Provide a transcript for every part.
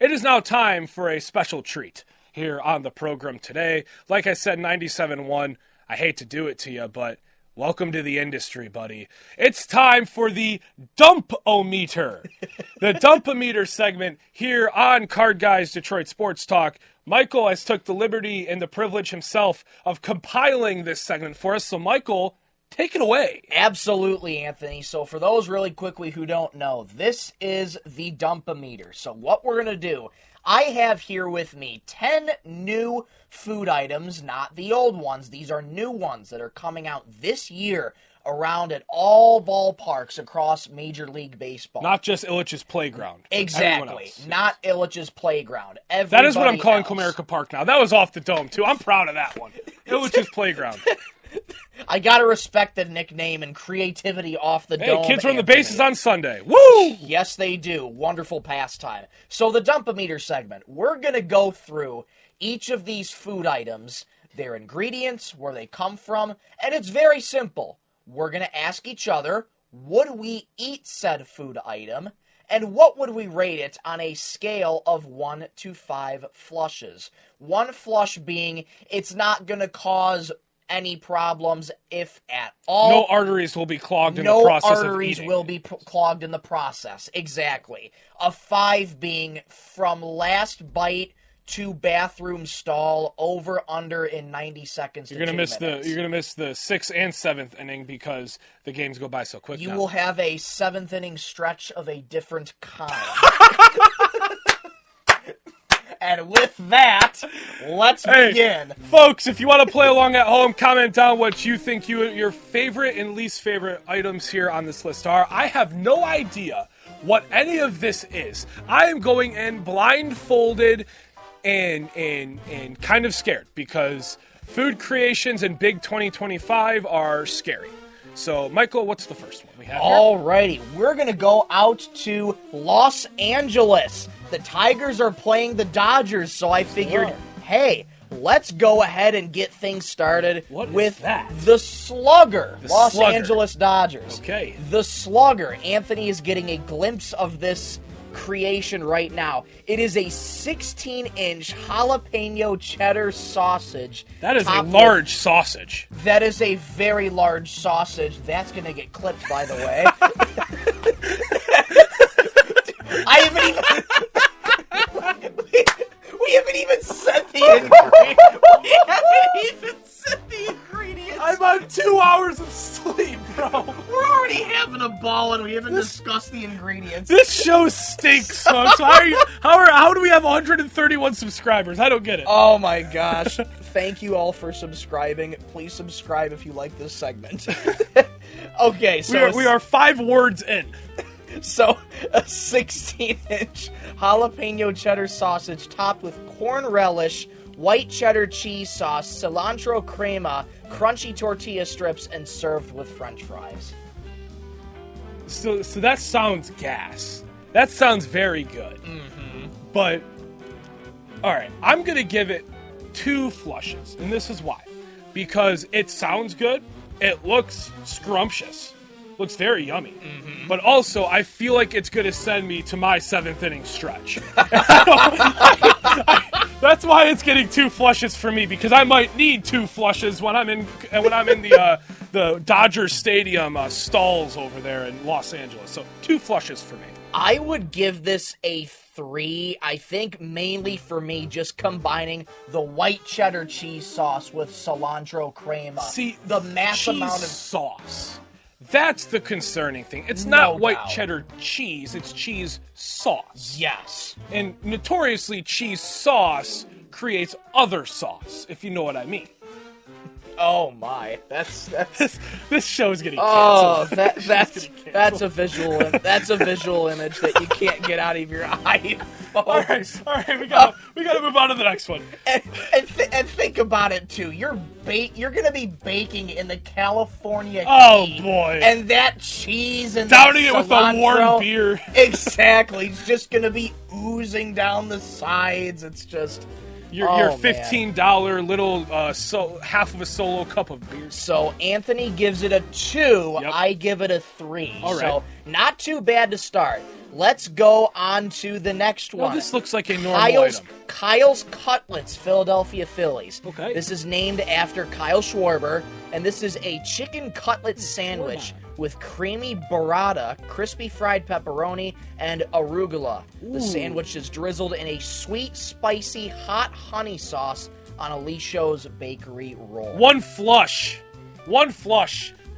It is now time for a special treat here on the program today. Like I said, 97.1, I hate to do it to you, but welcome to the industry, buddy. It's time for the Dump-O-Meter. The Dump-O-Meter segment here on Card Guys Detroit Sports Talk. Michael has took the liberty and the privilege himself of compiling this segment for us. So, Michael, take it away. Absolutely, Anthony. So for those really quickly who don't know, this is the Dump-O-Meter. So what we're going to do, I have here with me 10 new food items, not the old ones. These are new ones that are coming out this year around at all ballparks across Major League Baseball. Not just Illich's Playground. Exactly. Not Illich's Playground. That is what I'm calling Comerica Park now. That was off the dome, too. I'm proud of that one. Illich's Playground. I gotta respect the nickname and creativity off the dome. Hey, kids run the bases on Sunday. Woo! Yes, they do. Wonderful pastime. So the Dump-O-Meter segment, we're gonna go through each of these food items, their ingredients, where they come from, and it's very simple. We're gonna ask each other, would we eat said food item, and what would we rate it on a scale of 1 to 5 flushes? 1 flush being, it's not gonna cause any problems, if at all. No arteries will be clogged in the process of eating. No arteries will be clogged in the process. Exactly. A 5 being from last bite to bathroom stall, over under in 90 seconds. You're gonna miss the 6th and 7th inning because the games go by so quick. You will have a 7th inning stretch of a different kind. And with that, let's begin. Folks, if you want to play along at home, comment down what you think your favorite and least favorite items here on this list are. I have no idea what any of this is. I am going in blindfolded and kind of scared because food creations in Big 2025 are scary. So, Michael, what's the first one we have here? Alrighty, we're going to go out to Los Angeles. The Tigers are playing the Dodgers, so I figured, hey, let's go ahead and get things started with the Slugger. Los Angeles Dodgers. Okay. The Slugger. Anthony is getting a glimpse of this creation right now. It is a 16-inch jalapeno cheddar sausage. That is a large sausage. That is a very large sausage. That's going to get clipped, by the way. I haven't even... we haven't even said the ingredients. We haven't even said the ingredients. I'm on 2 hours of sleep, bro. We're already having a ball and we haven't discussed the ingredients. This show stinks, folks. How do we have 131 subscribers? I don't get it. Oh my gosh. Thank you all for subscribing. Please subscribe if you like this segment. Okay, so we are 5 words in. So, a 16-inch jalapeno cheddar sausage topped with corn relish, white cheddar cheese sauce, cilantro crema, crunchy tortilla strips, and served with French fries. So that sounds gas. That sounds very good. Mm-hmm. But, alright, I'm going to give it 2 flushes, and this is why. Because it sounds good, it looks scrumptious. Looks very yummy. Mm-hmm. But also, I feel like it's going to send me to my 7th inning stretch. That's why it's getting 2 flushes for me, because I might need 2 flushes when I'm in the Dodgers Stadium stalls over there in Los Angeles. So 2 flushes for me. I would give this a 3. I think mainly for me, just combining the white cheddar cheese sauce with cilantro crema. See, the mass amount of sauce. That's the concerning thing. It's not white cheddar cheese, it's cheese sauce. Yes. And notoriously, cheese sauce creates other sauce, if you know what I mean. Oh my, that's this show's getting canceled. That's a visual image that you can't get out of your eye. All right, we gotta move on to the next one. And think about it too. You're gonna be baking in the California heat. Oh boy! And that cheese and downing it cilantro, with a warm beer. Exactly. It's just gonna be oozing down the sides. It's just. Your $15 little half of a solo cup of beer. So Anthony gives it a 2. Yep. I give it a 3. All right. So not too bad to start. Let's go on to the next Well, one. this looks like a normal item. Kyle's Cutlets, Philadelphia Phillies. Okay. This is named after Kyle Schwarber, and this is a chicken cutlet sandwich with creamy burrata, crispy fried pepperoni, and arugula. The sandwich is drizzled in a sweet, spicy, hot honey sauce on Alicia's Bakery roll. One flush.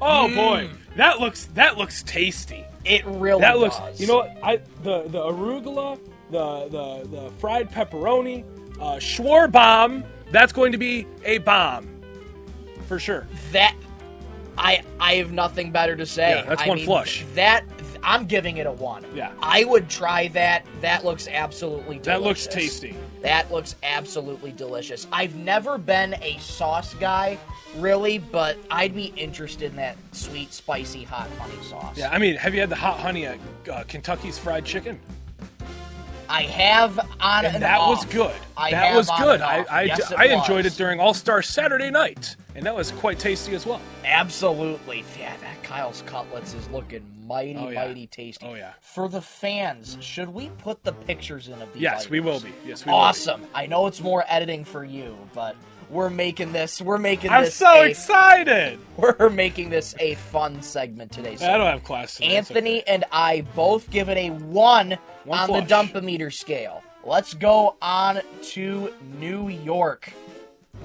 Oh boy, that looks tasty. It really That looks. does. You know what? The arugula, the fried pepperoni, Schwarbomb. That's going to be a bomb, for sure. That I have nothing better to say. Yeah, that's one flush. That I'm giving it a 1. Yeah. I would try that. That looks absolutely delicious. That looks tasty. That looks absolutely delicious. I've never been a sauce guy, really, but I'd be interested in that sweet, spicy, hot honey sauce. Yeah, I mean, have you had the hot honey at Kentucky's Fried Chicken? I have on And and that off. was good. I That have was on good. and off. I Yes, it enjoyed was. it during All-Star Saturday night, and that was quite tasty as well. Absolutely. Yeah, that Kyle's Cutlets is looking mighty tasty. Oh, yeah. For the fans, should we put the pictures in of these Yes, items? we will be. Yes, we will be. Awesome. I know it's more editing for you, but we're making this I'm so excited. We're making this a fun segment today. So I don't have class today. it's Anthony okay. and I both give it a 1 on flush. the Dump-O-Meter scale. Let's go on to New York.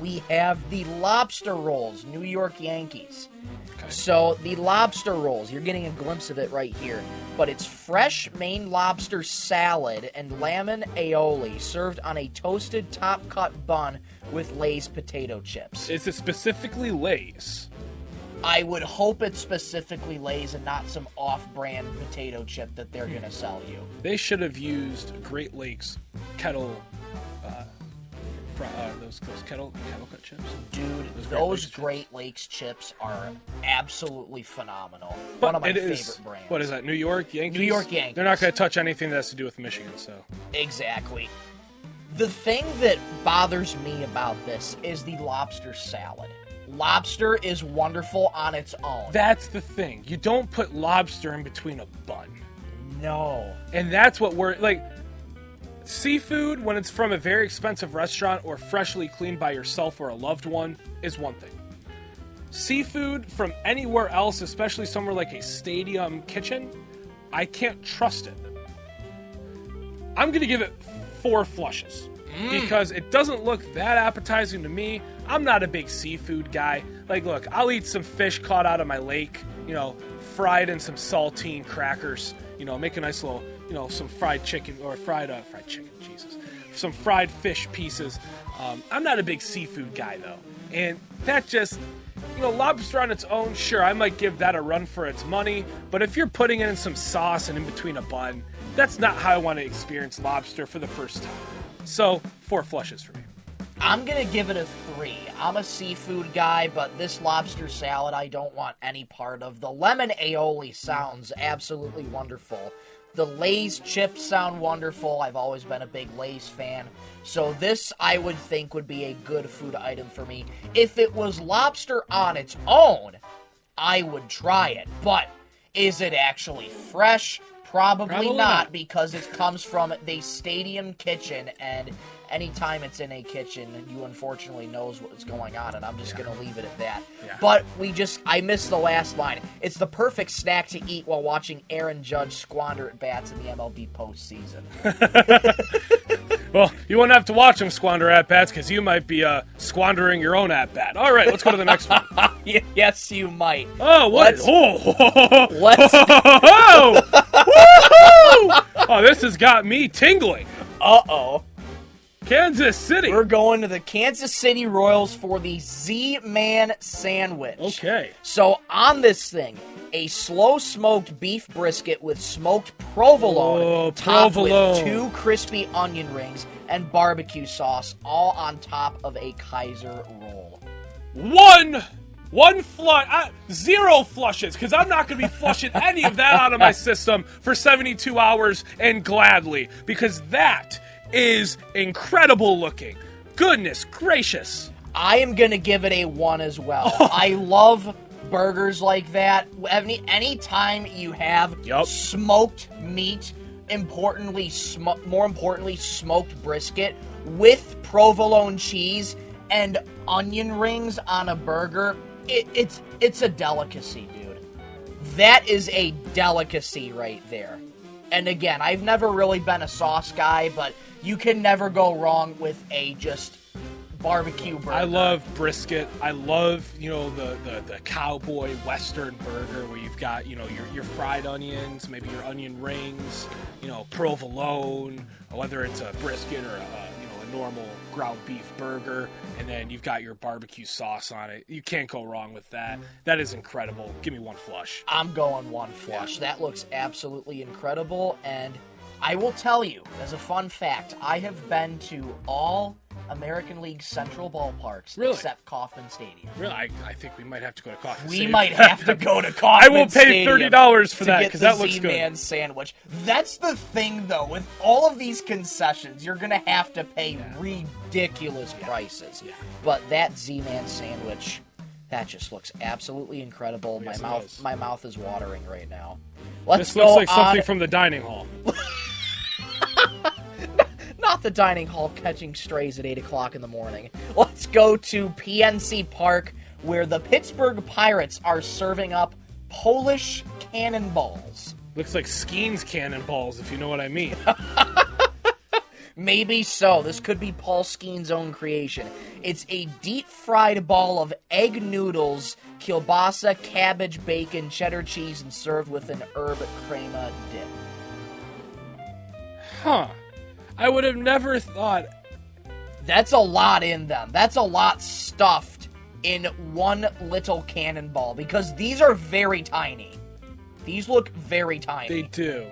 We have the lobster rolls, New York Yankees. Okay. So the lobster rolls, you're getting a glimpse of it right here, but it's fresh Maine lobster salad and lemon aioli served on a toasted top-cut bun with Lay's potato chips. Is it specifically Lay's? I would hope it's specifically Lay's and not some off-brand potato chip that they're going to sell you. They should have used Great Lakes kettle, those kettle cut chips. Dude, those Great Lakes chips are absolutely phenomenal. But One of my it is- favorite brands. What is that? New York Yankees. New York Yankees. They're not going to touch anything that has to do with Michigan. So Exactly. The thing that bothers me about this is the lobster salad. Lobster is wonderful on its own. that's the thing. You don't put lobster in between a bun, No. and that's what we're like. Seafood, when it's from a very expensive restaurant or freshly cleaned by yourself or a loved one, is one thing. Seafood from anywhere else, especially somewhere like a stadium kitchen, I can't trust it. I'm going to give it 4 flushes because it doesn't look that appetizing to me. I'm not a big seafood guy. Like, look, I'll eat some fish caught out of my lake, fried in some saltine crackers, make a nice little, some fried chicken or fried chicken, Jesus. Some fried fish pieces. I'm not a big seafood guy, though. And that just, lobster on its own, sure, I might give that a run for its money. But if you're putting it in some sauce and in between a bun, that's not how I want to experience lobster for the first time. So, 4 flushes for me. I'm going to give it a 3. I'm a seafood guy, but this lobster salad I don't want any part of. The lemon aioli sounds absolutely wonderful. The Lay's chips sound wonderful. I've always been a big Lay's fan. So this, I would think, would be a good food item for me. If it was lobster on its own, I would try it. But is it actually fresh? Probably not, because it comes from the stadium kitchen, and anytime it's in a kitchen, you unfortunately knows what's going on, and I'm just going to leave it at that. Yeah. But I missed the last line. It's the perfect snack to eat while watching Aaron Judge squander at bats in the MLB postseason. Well, you won't have to watch him squander at-bats because you might be squandering your own at-bat. All right, let's go to the next one. Yes, you might. Oh, what? Let's Oh, this has got me tingling. Uh-oh. Kansas City. We're going to the Kansas City Royals for the Z-Man sandwich. Okay. So on this thing, a slow-smoked beef brisket with smoked provolone, Oh, topped provolone. with 2 crispy onion rings and barbecue sauce, all on top of a Kaiser roll. One flush, 0 flushes, because I'm not going to be flushing any of that out of my system for 72 hours, and gladly, because that is incredible looking. Goodness gracious. I am going to give it a 1 as well. I love burgers like that. Anytime you have Yup. smoked meat more importantly, smoked brisket with provolone cheese and onion rings on a burger. It's a delicacy, dude. That is a delicacy right there. And again, I've never really been a sauce guy, but you can never go wrong with a just barbecue burger. I love brisket. I love, the cowboy western burger where you've got, your fried onions, maybe your onion rings, provolone, whether it's a brisket or a normal ground beef burger, and then you've got your barbecue sauce on it. You can't go wrong with that. That is incredible. Give me one flush. I'm going one flush. Yeah. That looks absolutely incredible, and I will tell you, as a fun fact, I have been to all American League Central ballparks except Kauffman Stadium. Really? I think we might have to go to Kauffman We Stadium. might have to go to Kauffman I will pay $30 for that because that looks good. Z-Man sandwich. That's the thing, though. With all of these concessions, you're going to have to pay ridiculous prices. Yeah. But that Z-Man sandwich, that just looks absolutely incredible. Yes, my mouth is watering right now. This looks like something from the dining hall. Not the dining hall catching strays at 8 o'clock in the morning. Let's go to PNC Park, where the Pittsburgh Pirates are serving up Polish cannonballs. Looks like Skeen's cannonballs, if you know what I mean. Maybe so. This could be Paul Skeen's own creation. It's a deep-fried ball of egg noodles, kielbasa, cabbage, bacon, cheddar cheese, and served with an herb crema dip. Huh. I would have never thought. That's a lot in them. That's a lot stuffed in one little cannonball, because these are very tiny. These look very tiny. They do.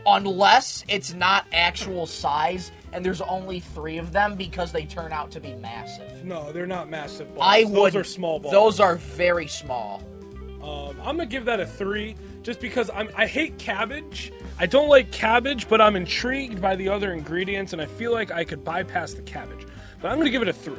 Unless it's not actual size, and there's only 3 of them, because they turn out to be massive. No, they're not massive balls. Those are small balls. Those are very small. I'm going to give that a 3, just because I hate cabbage. I don't like cabbage, but I'm intrigued by the other ingredients, and I feel like I could bypass the cabbage. But I'm going to give it a 3.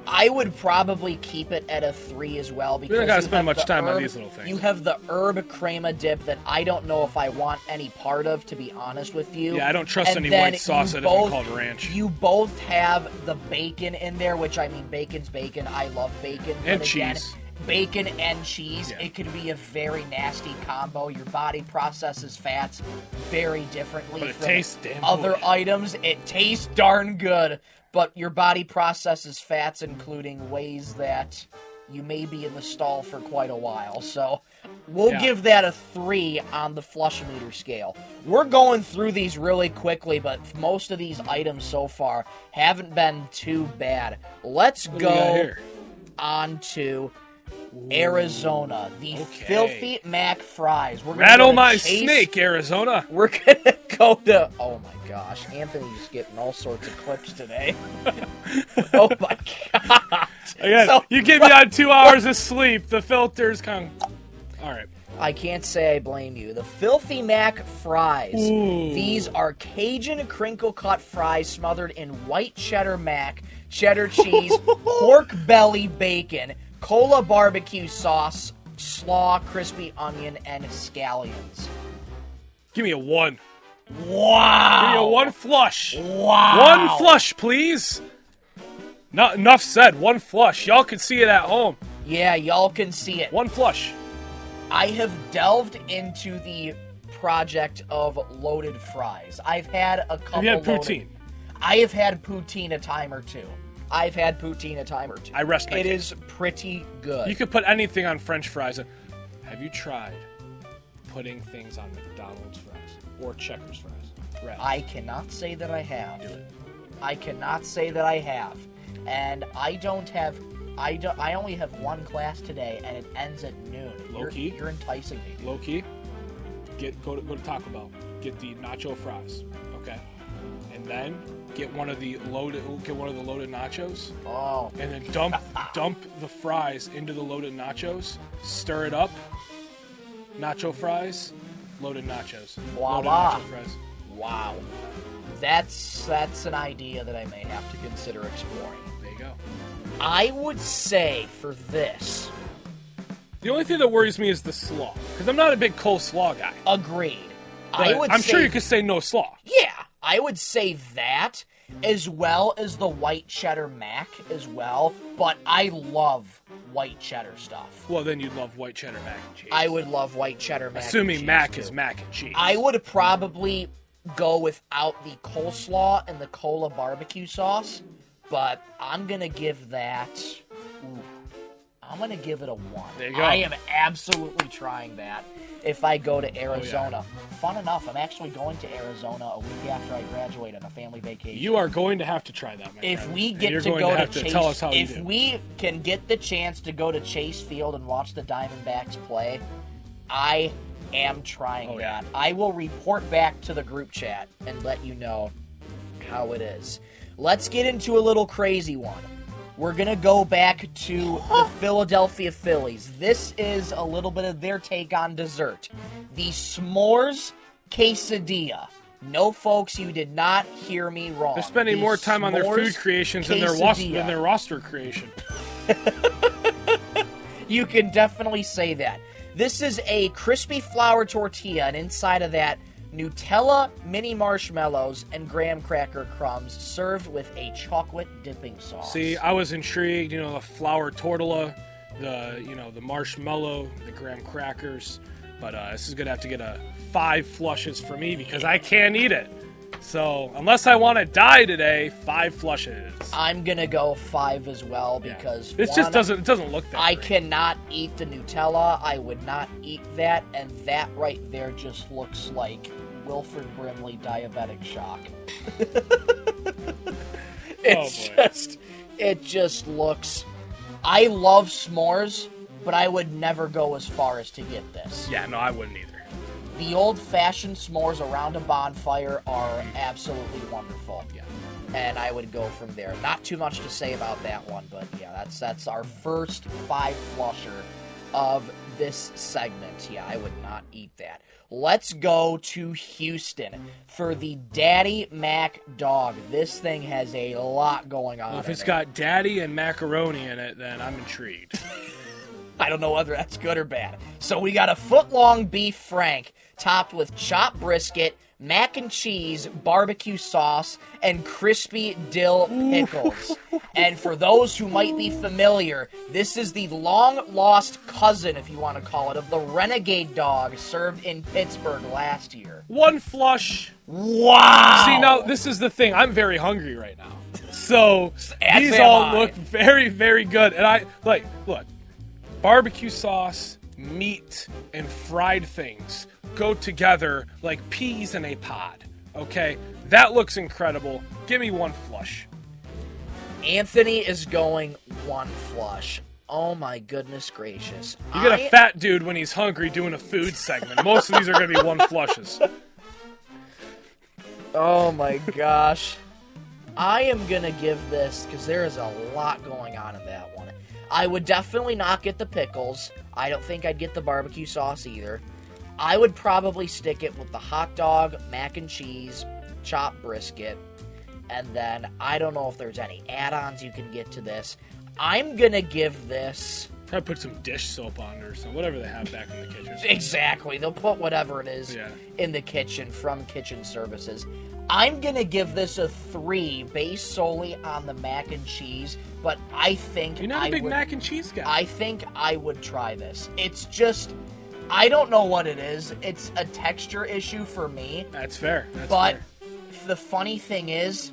I would probably keep it at a 3 as well, because we don't gotta spend much time on these little things. You have the herb crema dip that I don't know if I want any part of, to be honest with you. Yeah, I don't trust any white sauce that isn't called ranch. You both have the bacon in there, which, I mean, bacon's bacon. I love bacon. And cheese. Again, bacon and cheese, yeah. It can be a very nasty combo. Your body processes fats very differently but it from tastes damn other good. items. It tastes darn good, but your body processes fats including ways that you may be in the stall for quite a while. So we'll give that a 3 on the flush meter scale. We're going through these really quickly, but most of these items so far haven't been too bad. Let's go on to Arizona, the Filthy Mac fries. We're Rattle my snake, Arizona. We're gonna go to. Oh my gosh, Anthony's getting all sorts of clips today. Oh my gosh! Again, so, you give me on 2 hours of sleep. The filters come. All right. I can't say I blame you. The Filthy Mac fries. Ooh. These are Cajun crinkle-cut fries smothered in white cheddar mac, cheddar cheese, pork belly bacon, cola barbecue sauce, slaw, crispy onion, and scallions. Give me a 1. Wow! Give me a 1 flush. Wow! 1 flush, please. Not enough said. 1 flush. Y'all can see it at home. Yeah, y'all can see it. 1 flush. I have delved into the project of loaded fries. I've had a couple. Have you had poutine? I have had poutine a time or two. I rest my case. It is pretty good. You could put anything on French fries. Have you tried putting things on McDonald's fries or Checkers fries? Right. I cannot say that I have. Do it. I cannot say that I have. And I only have 1 class today, and it ends at noon. Low-key? You're enticing me, dude. Low-key, go to Taco Bell. Get the nacho fries, okay? And then get one of the loaded nachos. Oh. And then dump the fries into the loaded nachos. Stir it up. Nacho fries, loaded nachos. Voila. Loaded nacho fries. Wow. That's an idea that I may have to consider exploring. There you go. I would say for this. The only thing that worries me is the slaw, because I'm not a big coleslaw guy. Agreed. I'm sure you could say no slaw. Yeah, I would say that, as well as the white cheddar mac as well, but I love white cheddar stuff. Well, then you'd love white cheddar mac and cheese. I would love white cheddar mac Assuming and cheese, mac too. is mac and cheese. I would probably go without the coleslaw and the cola barbecue sauce, but I'm going to give that... I'm going to give it a 1. There you go. I am absolutely trying that if I go to Arizona. Oh, yeah. Fun enough, I'm actually going to Arizona a week after I graduate on a family vacation. You are going to have to try that, my If friend. we get You're to going go have to to tell us Chase, how you if do. we can get the chance to go to Chase Field and watch the Diamondbacks play, I am trying that. I will report back to the group chat and let you know how it is. Let's get into a little crazy one. We're going to go back to the Philadelphia Phillies. This is a little bit of their take on dessert. The s'mores quesadilla. No, folks, you did not hear me wrong. They're spending more time on their food creations than their roster creation. You can definitely say that. This is a crispy flour tortilla, and inside of that, Nutella, mini marshmallows, and graham cracker crumbs served with a chocolate dipping sauce. See, I was intrigued, the flour tortilla, the marshmallow, the graham crackers, but this is going to have to get a 5 flushes for me because I can't eat it. So, unless I want to die today, 5 flushes. I'm going to go 5 as well because it just doesn't look that I great. cannot eat the Nutella. I would not eat that, and that right there just looks like Wilford Brimley diabetic shock. It just looks... I love s'mores, but I would never go as far as to get this. Yeah, no, I wouldn't either. The old-fashioned s'mores around a bonfire are absolutely wonderful. Yeah. And I would go from there. Not too much to say about that one, but yeah, that's our first 5 flusher of this segment. Yeah, I would not eat that. Let's go to Houston for the Daddy Mac Dog. This thing has a lot going on. Well, if it's got daddy and macaroni in it, then I'm intrigued. I don't know whether that's good or bad. So we got a foot-long beef frank topped with chopped brisket, mac and cheese, barbecue sauce, and crispy dill pickles. And for those who might be familiar, this is the long-lost cousin, if you want to call it, of the Renegade Dog served in Pittsburgh last year. 1 flush. Wow! See, now, this is the thing. I'm very hungry right now. So, As these am all I. look very, very good. And look, barbecue sauce, meat, and fried things go together like peas in a pod, okay? That looks incredible. Give me 1 flush. Anthony is going 1 flush. Oh my goodness gracious. You get a fat dude when he's hungry doing a food segment. Most of these are going to be 1 flushes. Oh my gosh. I am going to give this, because there is a lot going on in that one. I would definitely not get the pickles. I don't think I'd get the barbecue sauce either. I would probably stick it with the hot dog, mac and cheese, chopped brisket, and then I don't know if there's any add-ons you can get to this. I'm going to give this... Try to put some dish soap on it or something, whatever they have back in the kitchen. Exactly. They'll put whatever it is in the kitchen from Kitchen Services. I'm going to give this a 3 based solely on the mac and cheese, but I think You're not a big mac and cheese guy. I think I would try this. It's just... I don't know what it is. It's a texture issue for me. That's fair. But the funny thing is,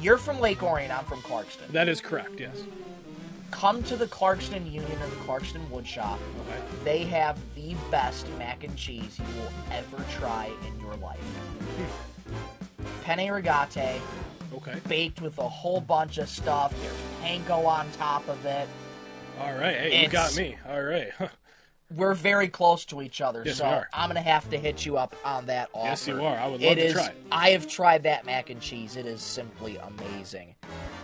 you're from Lake Orion, I'm from Clarkston. That is correct, yes. Come to the Clarkston Union or the Clarkston Wood Shop. Okay. They have the best mac and cheese you will ever try in your life. Penne rigate. Okay. Baked with a whole bunch of stuff. There's panko on top of it. All right. Hey, you got me. All right. We're very close to each other, yes, so we are. I'm going to have to hit you up on that offer. Yes, you are. I would love to try it. I have tried that mac and cheese. It is simply amazing.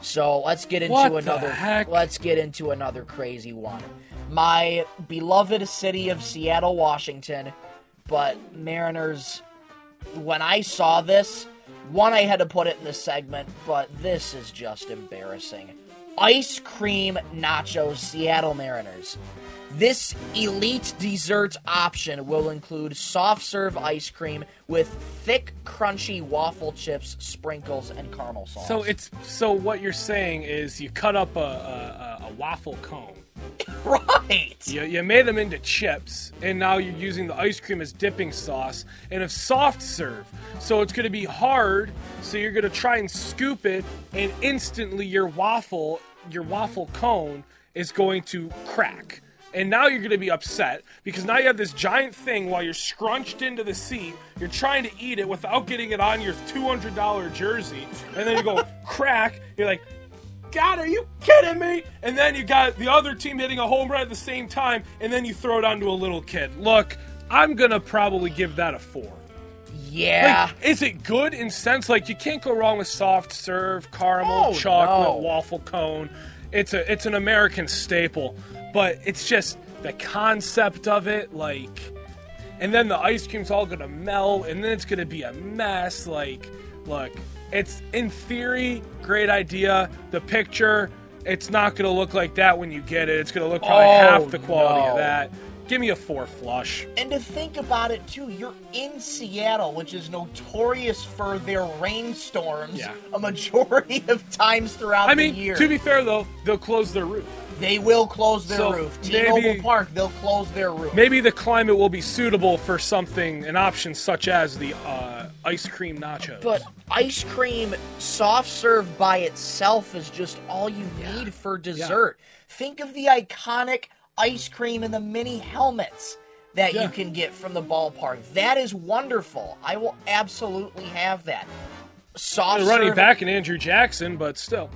So let's get into another crazy one. My beloved city of Seattle, Washington, but Mariners, when I saw this, I had to put it in the segment, but this is just embarrassing. Ice cream nachos, Seattle Mariners. This elite dessert option will include soft serve ice cream with thick, crunchy waffle chips, sprinkles, and caramel sauce. So what you're saying is you cut up a waffle cone. Right. You made them into chips, and now you're using the ice cream as dipping sauce, and a soft serve. So it's going to be hard, so you're going to try and scoop it, and instantly your waffle cone is going to crack. And now you're going to be upset, because now you have this giant thing while you're scrunched into the seat, you're trying to eat it without getting it on your $200 jersey, and then you go crack, you're like, God, are you kidding me? And then you got the other team hitting a home run at the same time, and then you throw it onto a little kid. Look, I'm going to probably give that a 4. Yeah. Like, is it good in sense? Like, you can't go wrong with soft serve, caramel, chocolate, waffle cone. It's an American staple, but it's just the concept of it, like, and then the ice cream's all going to melt, and then it's going to be a mess. Like, look, it's, in theory, great idea. The picture, it's not going to look like that when you get it. It's going to look probably half the quality of that. Give me a 4 flush. And to think about it, too, you're in Seattle, which is notorious for their rainstorms a majority of times throughout the year. To be fair, though, they'll close their roof. They will close their roof. T-Mobile Park, they'll close their roof. Maybe the climate will be suitable for an option such as the ice cream nachos. But ice cream soft serve by itself is just all you need for dessert. Think of the iconic ice cream in the mini helmets that you can get from the ballpark. That is wonderful. I will absolutely have that. Soft serve. Running back in Andrew Jackson, but still.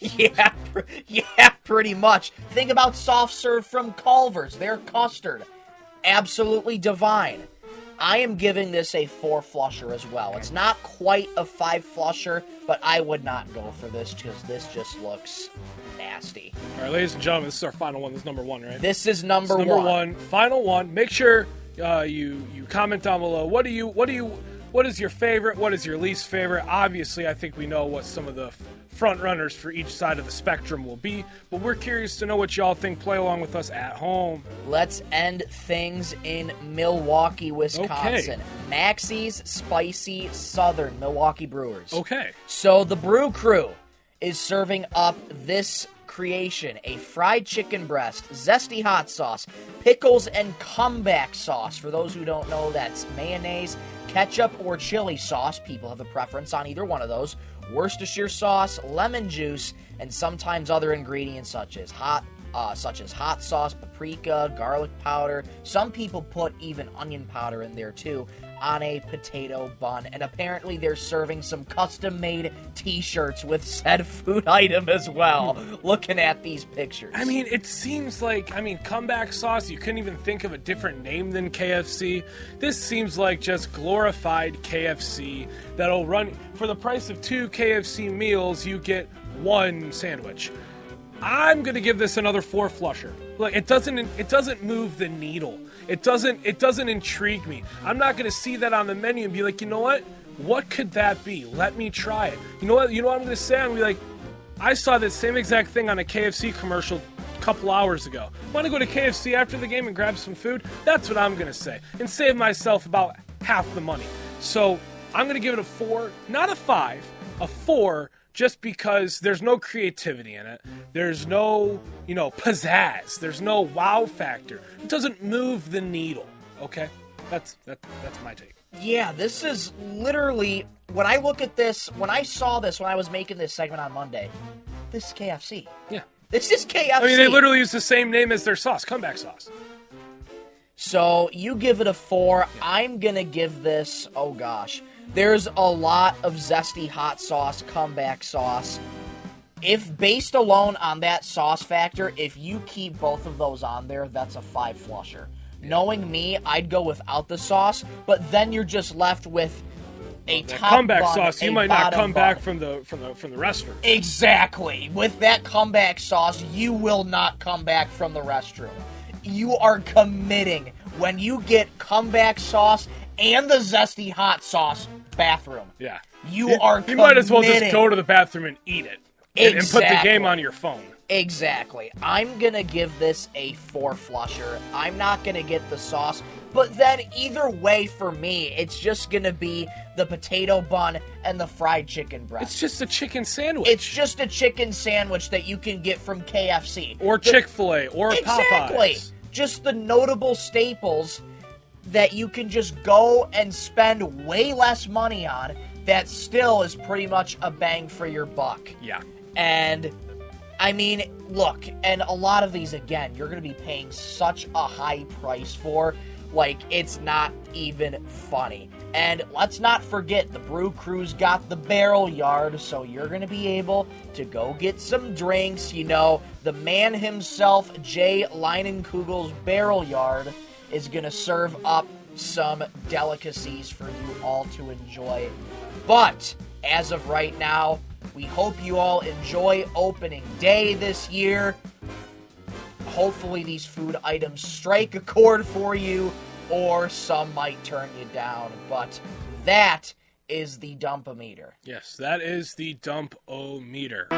Yeah, pretty much. Think about soft serve from Culver's. Their custard. Absolutely divine. I am giving this a 4 flusher as well. It's not quite a 5 flusher, but I would not go for this because this just looks nasty. All right, ladies and gentlemen, this is our final one. This is number 1, right? This is number 1. Number 1, final one. Make sure you comment down below. What is your favorite? What is your least favorite? Obviously, I think we know what some of the front runners for each side of the spectrum will be, but we're curious to know what y'all think. Play along with us at home. Let's end things in Milwaukee, Wisconsin. Maxie's Spicy Southern Milwaukee Brewers. Okay. So the Brew Crew is serving up this creation: a fried chicken breast, zesty hot sauce, pickles, and comeback sauce. For those who don't know, that's mayonnaise, ketchup, or chili sauce. People have a preference on either one of those. Worcestershire sauce, lemon juice, and sometimes other ingredients such as hot sauce, paprika, garlic powder. Some people put even onion powder in there too, on a potato bun. And apparently they're serving some custom-made t-shirts with said food item as well, looking at these pictures. I mean, it seems like, comeback sauce, you couldn't even think of a different name than KFC. This seems like just glorified KFC that'll run, for the price of 2 KFC meals, you get 1 sandwich. I'm gonna give this another 4 flusher. Look, it doesn't move the needle. It doesn't intrigue me. I'm not gonna see that on the menu and be like, you know what could that be? Let me try it. You know what I'm gonna say? I'm gonna be like, I saw this same exact thing on a KFC commercial a couple hours ago. Want to go to KFC after the game and grab some food? That's what I'm gonna say, and save myself about half the money. So I'm gonna give it a 4, not a 5, a 4. Just because there's no creativity in it. There's no, pizzazz. There's no wow factor. It doesn't move the needle, okay? That's my take. Yeah, this is literally, when I look at this, when I saw this, when I was making this segment on Monday, this is KFC. Yeah. This is KFC. They literally use the same name as their sauce, comeback sauce. So you give it a 4. Yeah. I'm going to give this, oh gosh. There's a lot of zesty hot sauce, comeback sauce. If based alone on that sauce factor, if you keep both of those on there, that's a 5 flusher. Knowing me, I'd go without the sauce, but then you're just left with a top comeback bun, sauce. You might not come back from the restroom. Exactly. With that comeback sauce, you will not come back from the restroom. You are committing when you get comeback sauce and the zesty hot sauce bathroom. Yeah. You are committing. You might as well just go to the bathroom and eat it. and put the game on your phone. Exactly. I'm going to give this a 4-flusher. I'm not going to get the sauce. But then either way for me, it's just going to be the potato bun and the fried chicken breast. It's just a chicken sandwich. It's just a chicken sandwich that you can get from KFC. Or Chick-fil-A or Exactly. Popeyes. Just the notable staples that you can just go and spend way less money on that still is pretty much a bang for your buck. Yeah. And I mean, look, and a lot of these, again, you're going to be paying such a high price for, like, it's not even funny. And let's not forget, the Brew Crew's got the barrel yard, so you're going to be able to go get some drinks. You know, the man himself, Jay Leinenkugel's barrel yard, is going to serve up some delicacies for you all to enjoy. But as of right now, we hope you all enjoy opening day this year. Hopefully these food items strike a chord for you, or some might turn you down. But that is the Dump-O-Meter. Yes, that is the Dump-O-Meter.